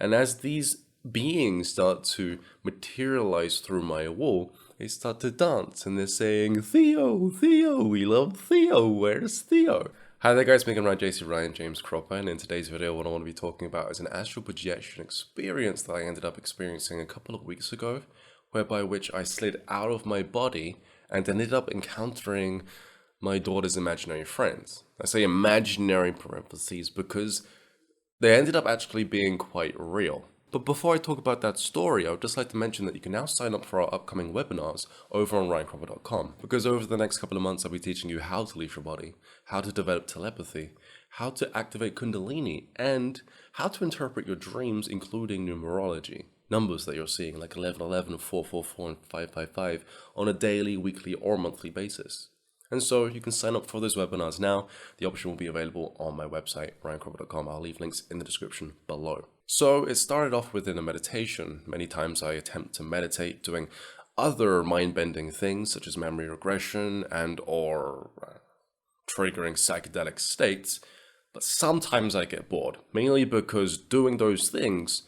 And as these beings start to materialize through my wall, they start to dance and they're saying, Theo, Theo, we love Theo, where's Theo? Hi there guys, Megan Ryan, JC Ryan, James Cropper, and in today's video what I want to be talking about is an astral projection experience that I ended up experiencing a couple of weeks ago, whereby which I slid out of my body and ended up encountering my daughter's imaginary friends. I say imaginary parentheses because they ended up actually being quite real. But before I talk about that story, I would just like to mention that you can now sign up for our upcoming webinars over on ryancropper.com, because over the next couple of months I'll be teaching you how to leave your body, how to develop telepathy, how to activate Kundalini, and how to interpret your dreams, including numerology, numbers that you're seeing like 1111, 444, and 555 on a daily, weekly, or monthly basis. And so you can sign up for those webinars now. The option will be available on my website, ryancropper.com. I'll leave links in the description below. So it started off within a meditation. Many times I attempt to meditate doing other mind-bending things such as memory regression and or triggering psychedelic states. But sometimes I get bored, mainly because doing those things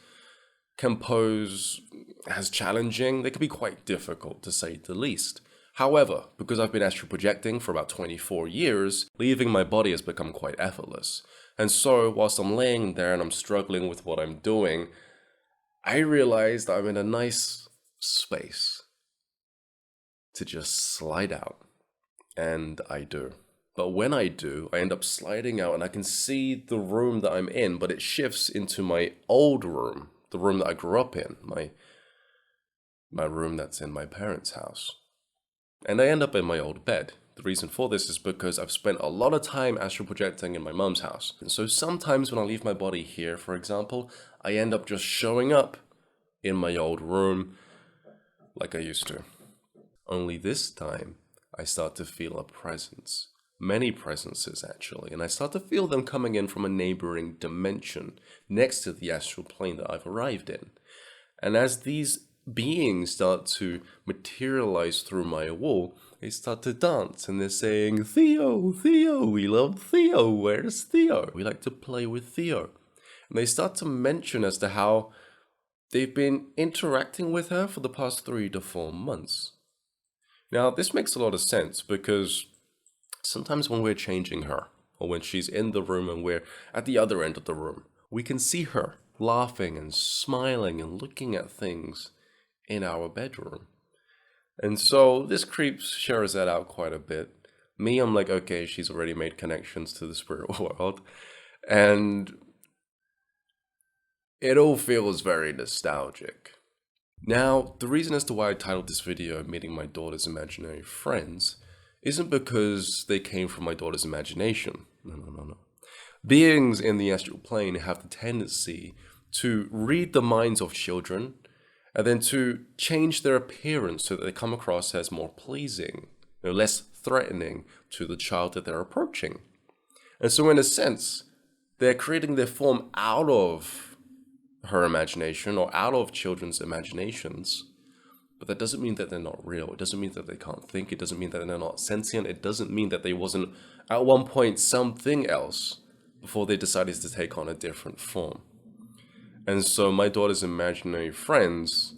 can pose as challenging. They can be quite difficult to say the least. However, because I've been astral projecting for about 24 years, leaving my body has become quite effortless. And so, whilst I'm laying there and I'm struggling with what I'm doing, I realized I'm in a nice space to just slide out. And I do. But when I do, I end up sliding out and I can see the room that I'm in, but it shifts into my old room, the room that I grew up in, my room that's in my parents' house. And I end up in my old bed. The reason for this is because I've spent a lot of time astral projecting in my mum's house. And so sometimes when I leave my body here, for example, I end up just showing up in my old room like I used to. Only this time, I start to feel a presence. Many presences, actually. And I start to feel them coming in from a neighboring dimension next to the astral plane that I've arrived in. And as these beings start to materialize through my wall, they start to dance and they're saying, Theo, Theo, we love Theo, where's Theo? We like to play with Theo. And they start to mention as to how they've been interacting with her for the past 3 to 4 months. Now, this makes a lot of sense because sometimes when we're changing her, or when she's in the room and we're at the other end of the room, we can see her laughing and smiling and looking at things in our bedroom. And so this creeps Sherazade out quite a bit. Me, I'm like, okay, she's already made connections to the spirit world. And it all feels very nostalgic. Now, the reason as to why I titled this video Meeting My Daughter's Imaginary Friends isn't because they came from my daughter's imagination. No. Beings in the astral plane have the tendency to read the minds of children and then to change their appearance so that they come across as more pleasing, less threatening to the child that they're approaching. And so in a sense, they're creating their form out of her imagination or out of children's imaginations. But that doesn't mean that they're not real. It doesn't mean that they can't think. It doesn't mean that they're not sentient. It doesn't mean that they wasn't at one point something else before they decided to take on a different form. And so my daughter's imaginary friends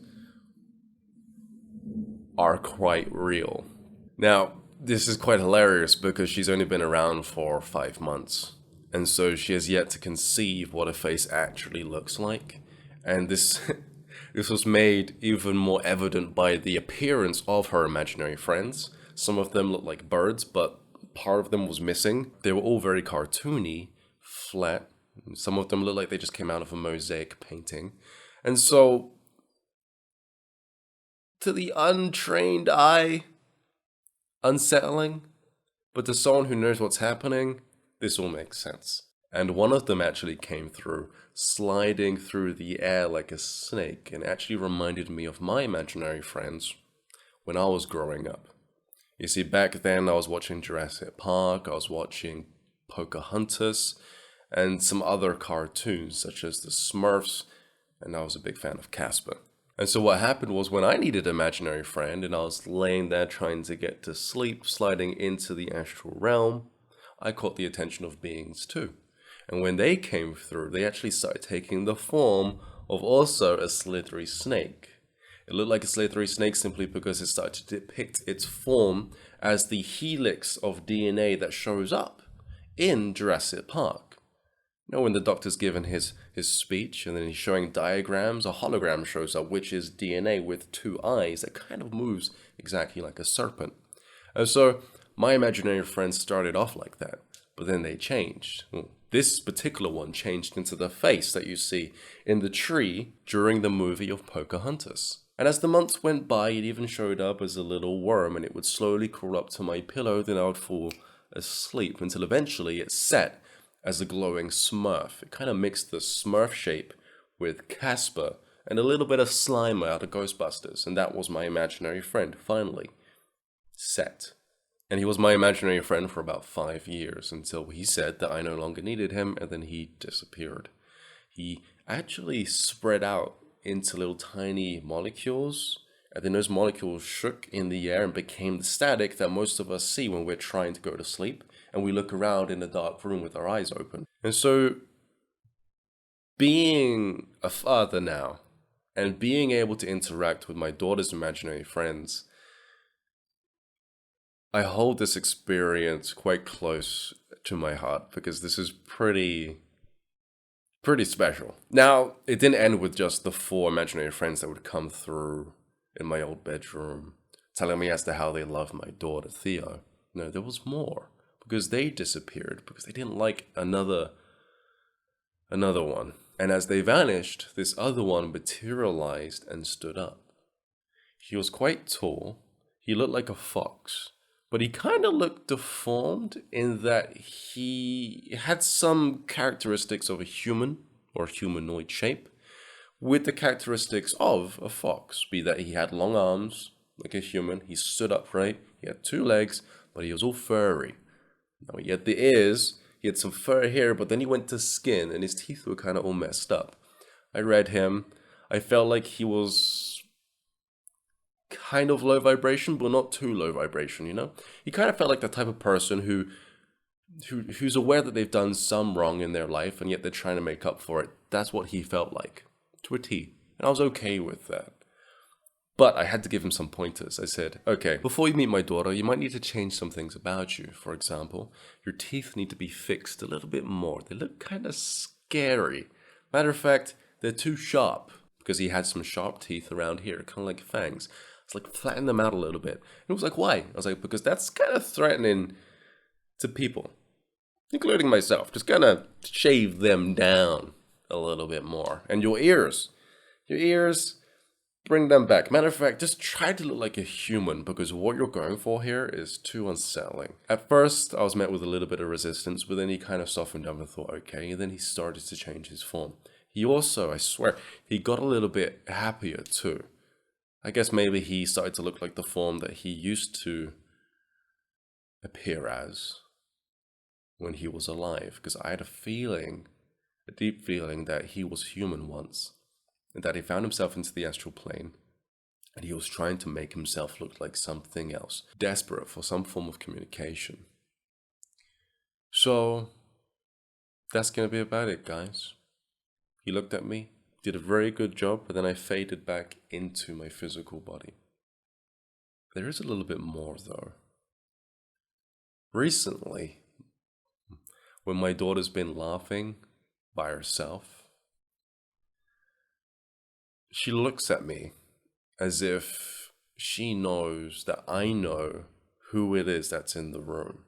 are quite real. Now, this is quite hilarious because she's only been around for 5 months. And so she has yet to conceive what a face actually looks like. And this was made even more evident by the appearance of her imaginary friends. Some of them looked like birds, but part of them was missing. They were all very cartoony, flat. Some of them look like they just came out of a mosaic painting. And so, to the untrained eye, unsettling, but to someone who knows what's happening, this all makes sense. And one of them actually came through, sliding through the air like a snake, and actually reminded me of my imaginary friends when I was growing up. You see, back then I was watching Jurassic Park, I was watching Pocahontas, and some other cartoons such as the Smurfs, and I was a big fan of Casper. And so what happened was when I needed an imaginary friend and I was laying there trying to get to sleep, sliding into the astral realm, I caught the attention of beings too. And when they came through, they actually started taking the form of also a slithery snake. It looked like a slithery snake simply because it started to depict its form as the helix of DNA that shows up in Jurassic Park. You know, when the doctor's given his speech and then he's showing diagrams, a hologram shows up, which is DNA with two eyes that kind of moves exactly like a serpent. And so my imaginary friends started off like that, but then they changed. Well, this particular one changed into the face that you see in the tree during the movie of Pocahontas. And as the months went by, it even showed up as a little worm, and it would slowly crawl up to my pillow, then I would fall asleep until eventually it set as a glowing Smurf. It kind of mixed the Smurf shape with Casper and a little bit of slime out of Ghostbusters, and that was my imaginary friend, finally set. And he was my imaginary friend for about 5 years until he said that I no longer needed him, and then he disappeared. He actually spread out into little tiny molecules, and then those molecules shook in the air and became the static that most of us see when we're trying to go to sleep and we look around in a dark room with our eyes open. And so being a father now and being able to interact with my daughter's imaginary friends, I hold this experience quite close to my heart because this is pretty special. Now, it didn't end with just the 4 imaginary friends that would come through in my old bedroom telling me as to how they loved my daughter, Theo. No, there was more because they disappeared because they didn't like another one. And as they vanished, this other one materialized and stood up. He was quite tall. He looked like a fox, but he kind of looked deformed in that he had some characteristics of a human or humanoid shape with the characteristics of a fox, be that he had long arms like a human, he stood upright, he had 2 legs, but he was all furry. Now he had the ears, he had some fur here, but then he went to skin and his teeth were kind of all messed up. I read him. I felt like he was kind of low vibration, but not too low vibration, you know? He kind of felt like the type of person who's aware that they've done some wrong in their life, and yet they're trying to make up for it. That's what he felt like, to a T. And I was okay with that. But I had to give him some pointers. I said, okay, before you meet my daughter, you might need to change some things about you. For example, your teeth need to be fixed a little bit more. They look kind of scary. Matter of fact, they're too sharp, because he had some sharp teeth around here, kind of like fangs. It's like flatten them out a little bit. And it was like, why? I was like, because that's kind of threatening to people, including myself. Just kind of shave them down a little bit more. And your ears, bring them back. Matter of fact, just try to look like a human, because what you're going for here is too unsettling. At first, I was met with a little bit of resistance, but then he kind of softened up and thought, okay, and then he started to change his form. He also, I swear, he got a little bit happier too. I guess maybe he started to look like the form that he used to appear as when he was alive, because I had a deep feeling that he was human once, and that he found himself into the astral plane, and he was trying to make himself look like something else, desperate for some form of communication. So, that's gonna be about it, guys. He looked at me, did a very good job, but then I faded back into my physical body. There is a little bit more, though. Recently, when my daughter's been laughing by herself, she looks at me as if she knows that I know who it is that's in the room.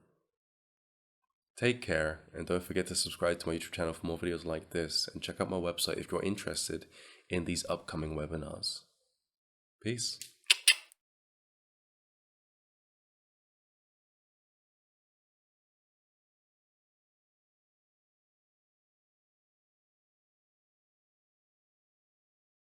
Take care, and don't forget to subscribe to my YouTube channel for more videos like this, and check out my website if you're interested in these upcoming webinars. Peace.